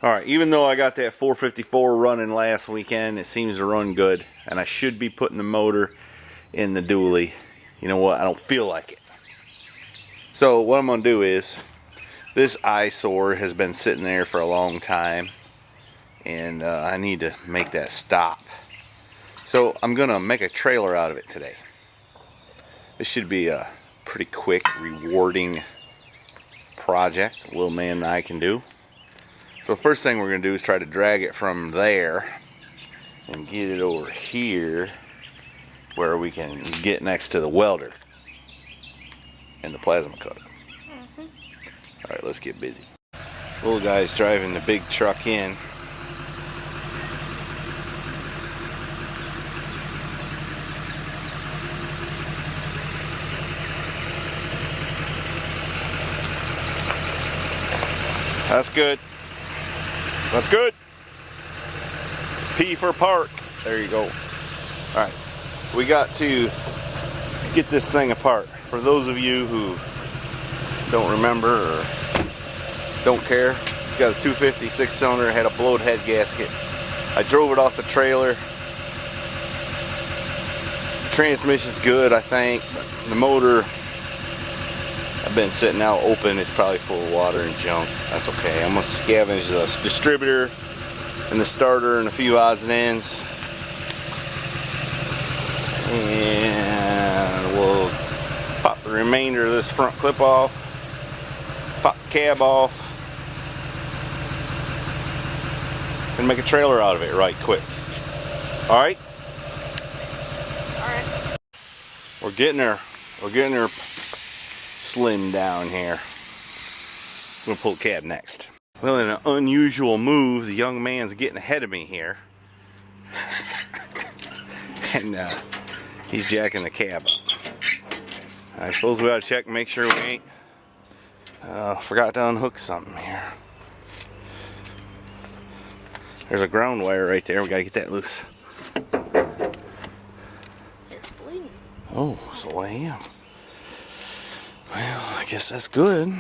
Alright, even though I got that 454 running last weekend, it seems to run good. And I should be putting the motor in the dually. You know what? I don't feel like it. So what I'm going to do is, this eyesore has been sitting there for a long time. And I need to make that stop. So I'm going to make a trailer out of it today. This should be a pretty quick, rewarding project a little man and I can do. So the first thing we're going to do is try to drag it from there and get it over here where we can get next to the welder and the plasma cutter. Alright, let's get busy. Little guy's driving the big truck in. That's good. That's good. P for park. There you go. Alright. We got to get this thing apart. For those of you who don't remember or don't care, it's got a 250 6-cylinder, had a blowed head gasket. I drove it off the trailer. The transmission's good, I think. The motor, I've been sitting out open, it's probably full of water and junk. That's okay. I'm going to scavenge the distributor and the starter and a few odds and ends. And we'll pop the remainder of this front clip off. Pop the cab off. And make a trailer out of it right quick. Alright? Alright. We're getting her. We're getting her slim down here. I'm going to pull the cab next. Well, in an unusual move, the young man's getting ahead of me here. And he's jacking the cab up. I suppose we ought to check and make sure we ain't forgot to unhook something here. There's a ground wire right there. We got to get that loose. It's bleeding. Oh, so I am. Well, I guess that's good.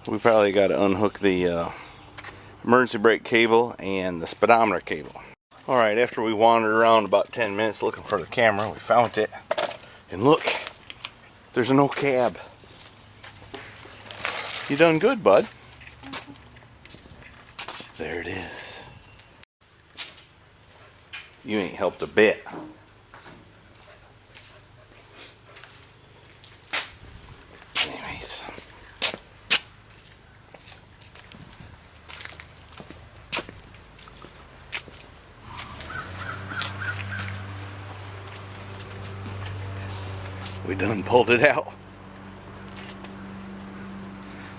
We probably got to unhook the emergency brake cable and the speedometer cable. Alright, after we wandered around about 10 minutes looking for the camera, we found it. And look, there's an old cab. You done good, bud. There it is. You ain't helped a bit. Anyways. We done pulled it out.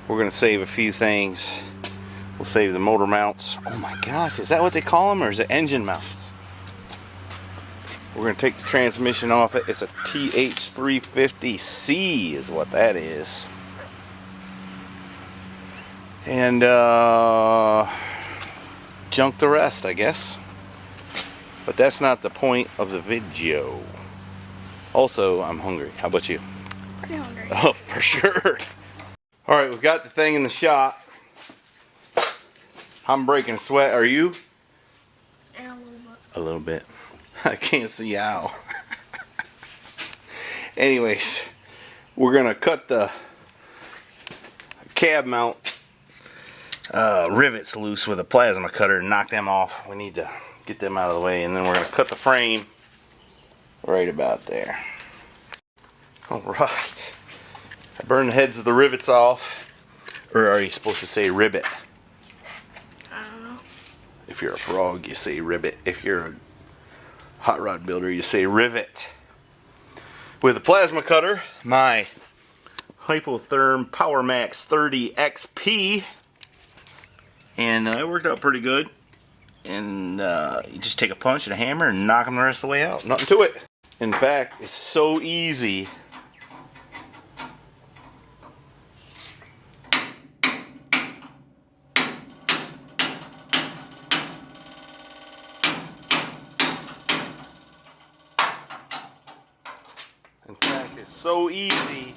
We're going to save a few things. We'll save the motor mounts. Oh my gosh, is that what they call them, or is it engine mounts? We're going to take the transmission off it. It's a TH350C is what that is. And junk the rest, I guess. But that's not the point of the video. Also, I'm hungry. How about you? Pretty hungry. Oh, for sure. Alright, we've got the thing in the shop. I'm breaking a sweat. Are you? And a little bit. A little bit. I can't see how. Anyways, we're going to cut the cab mount rivets loose with a plasma cutter and knock them off. We need to get them out of the way, and then we're going to cut the frame right about there. Alright. I burned the heads of the rivets off. Or are you supposed to say ribbit? I don't know. If you're a frog, you say ribbit. If you're a hot rod builder, you say rivet. With a plasma cutter, my Hypotherm PowerMax 30 XP. And it worked out pretty good. And you just take a punch and a hammer and knock them the rest of the way out. Nothing to it. In fact, it's so easy. In fact, it's so easy.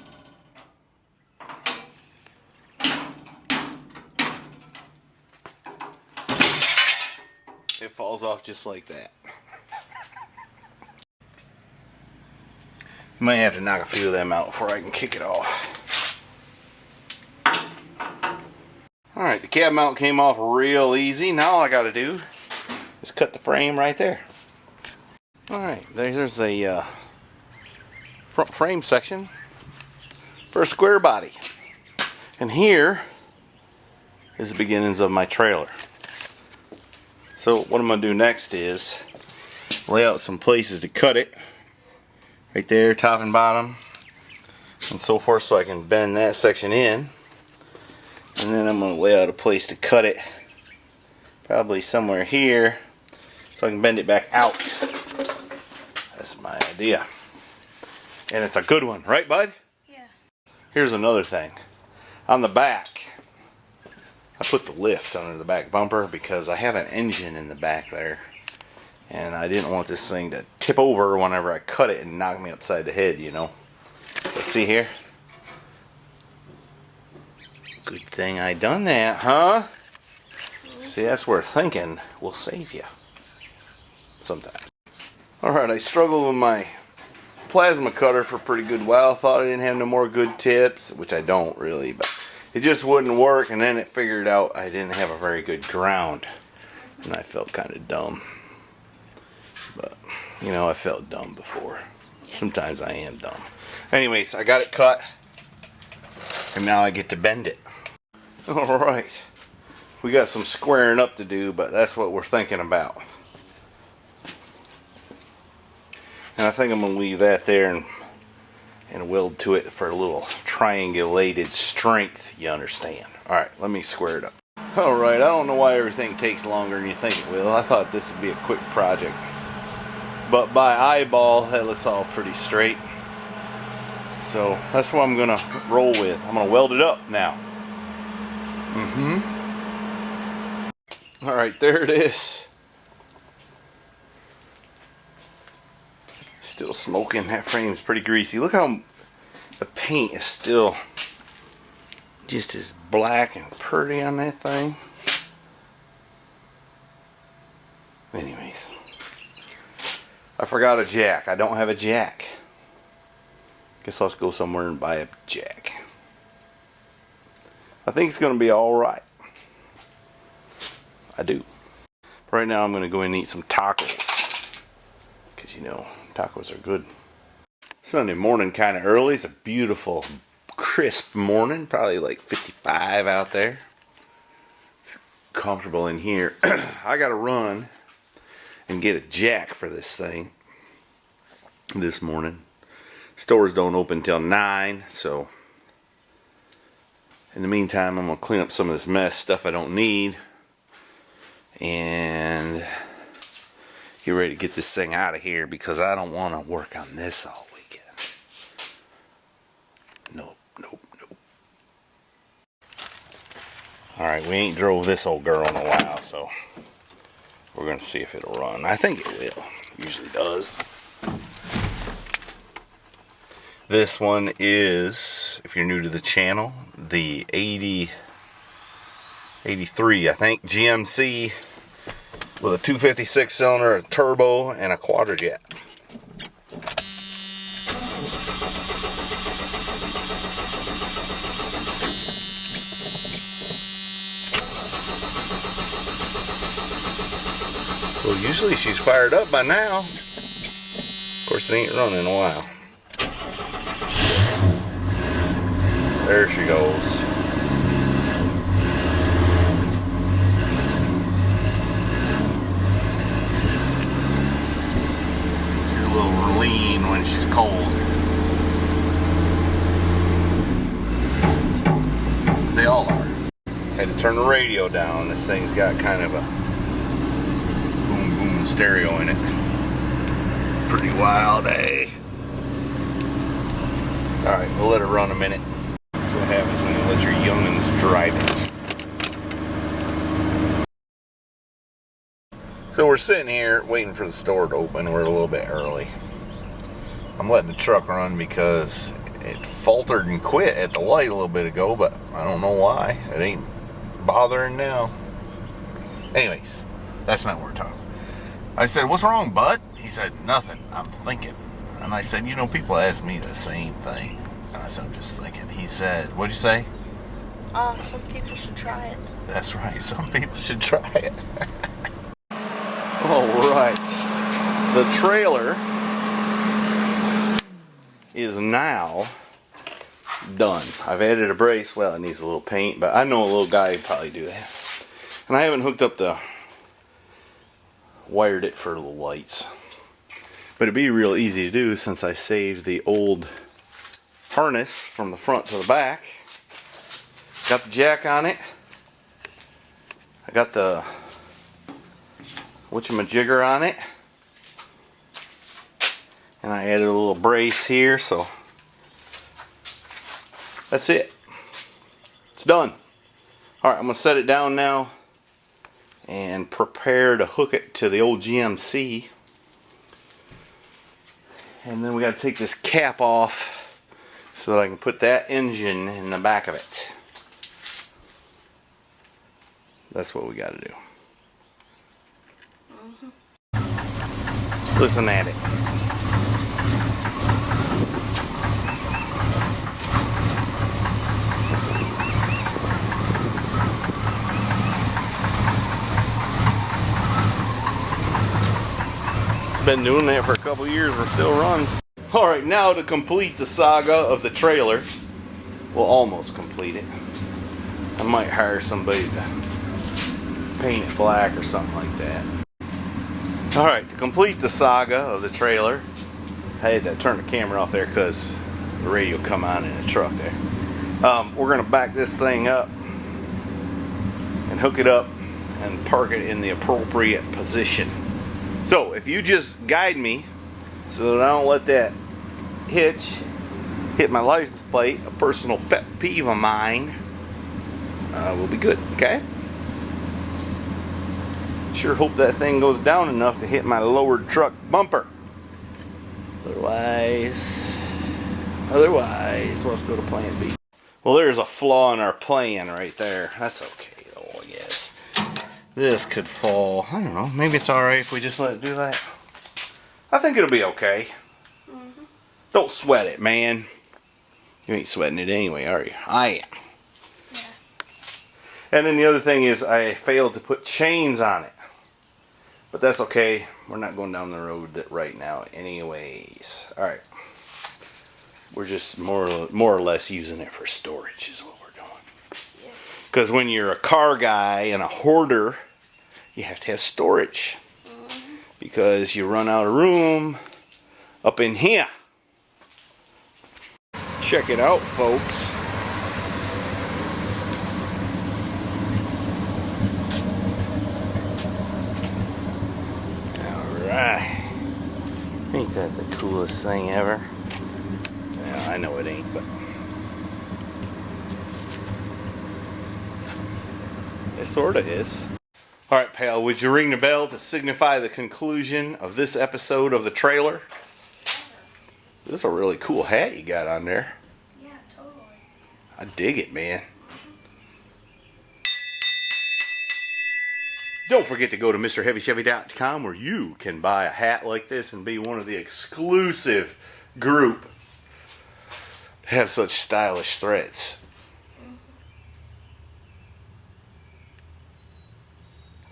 it falls off just like that. Might have to knock a few of them out before I can kick it off. Alright, the cab mount came off real easy. Now all I gotta do is cut the frame right there. Alright, there's a front frame section for a square body. And here is the beginnings of my trailer. So what I'm going to do next is lay out some places to cut it. Right there, top and bottom, and so forth, so I can bend that section in. And then I'm going to lay out a place to cut it, probably somewhere here, so I can bend it back out. That's my idea. And it's a good one, right, bud? Yeah. Here's another thing. On the back, I put the lift under the back bumper because I have an engine in the back there. And I didn't want this thing to tip over whenever I cut it and knock me upside the head, you know. Let's see here. Good thing I done that, huh? See, that's where thinking will save you. Sometimes. Alright, I struggled with my plasma cutter for a pretty good while. Thought I didn't have no more good tips, which I don't really, but it just wouldn't work, and then it figured out I didn't have a very good ground. And I felt kind of dumb. But, you know, I felt dumb before. Sometimes I am dumb. Anyways, I got it cut. And now I get to bend it. Alright. We got some squaring up to do, but that's what we're thinking about. And I think I'm going to leave that there and weld to it for a little triangulated strength, you understand. Alright, let me square it up. Alright, I don't know why everything takes longer than you think it will. I thought this would be a quick project. But by eyeball, that looks all pretty straight. So that's what I'm going to roll with. I'm going to weld it up now. Alright, there it is. Still smoking. That frame's pretty greasy. Look how the paint is still just as black and pretty on that thing. Anyways. I forgot a jack. I don't have a jack. Guess I'll go somewhere and buy a jack. I think it's going to be alright. I do. Right now I'm going to go and eat some tacos. Because you know, tacos are good. Sunday morning kind of early. It's a beautiful, crisp morning. Probably like 55 out there. It's comfortable in here. I got to run and get a jack for this thing this morning. Stores don't open till 9, so in the meantime I'm going to clean up some of this mess, stuff I don't need, and get ready to get this thing out of here because I don't want to work on this all weekend. Nope. Alright, we ain't drove this old girl in a while, so we're going to see if it'll run. I think it will. Usually does. This one is, if you're new to the channel, the 83, I think, GMC with a 256 cylinder, a turbo, and a quadrajet. Well, usually she's fired up by now. Of course, it ain't run in a while. There she goes. She's a little lean when she's cold. They all are. Had to turn the radio down. This thing's got kind of a stereo in it. Pretty wild, eh? Alright, we'll let her run a minute. That's what happens when you let your young'uns drive it. So we're sitting here waiting for the store to open. We're a little bit early. I'm letting the truck run because it faltered and quit at the light a little bit ago, but I don't know why. It ain't bothering now. Anyways, That's not what we're talking about. I said, what's wrong, bud? He said, nothing. I'm thinking. And I said, people ask me the same thing. And I said, I'm just thinking. He said, what'd you say? Some people should try it. That's right. Some people should try it. All right. The trailer is now done. I've added a brace. Well, it needs a little paint, but I know a little guy would probably do that. And I haven't hooked up wired it for the lights. But it'd be real easy to do since I saved the old harness from the front to the back. Got the jack on it. I got the whatchamajigger on it. And I added a little brace here, so that's it. It's done. Alright, I'm going to set it down now and prepare to hook it to the old GMC. And then we got to take this cap off so that I can put that engine in the back of it. That's what we got to do. Listen at it. Been doing that for a couple years, or still runs. Alright, now to complete the saga of the trailer. We'll almost complete it. I might hire somebody to paint it black or something like that. Alright, to complete the saga of the trailer, I had to turn the camera off there because the radio come on in the truck there. We're going to back this thing up and hook it up and park it in the appropriate position. So if you just guide me so that I don't let that hitch hit my license plate, a personal pet peeve of mine, we'll be good, okay? Sure hope that thing goes down enough to hit my lowered truck bumper. Otherwise, let's go to plan B. Well, there's a flaw in our plan right there. That's okay though, I guess. This could fall. I don't know. Maybe it's alright if we just let it do that. I think it'll be okay. Mm-hmm. Don't sweat it, man. You ain't sweating it anyway, are you? I am. Yeah. And then the other thing is I failed to put chains on it. But that's okay. We're not going down the road right now anyways. Alright. We're just more or less using it for storage is what we're doing. Because when you're a car guy and a hoarder, you have to have storage. Mm-hmm. Because you run out of room up in here. Check it out, folks. Alright. Ain't that the coolest thing ever? Yeah, I know it ain't, but it sorta is. Alright, pal, would you ring the bell to signify the conclusion of this episode of the trailer? This is a really cool hat you got on there. Yeah, totally. I dig it, man. Don't forget to go to MrHeavyChevy.com where you can buy a hat like this and be one of the exclusive group to have such stylish threads.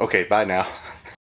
Okay, bye now.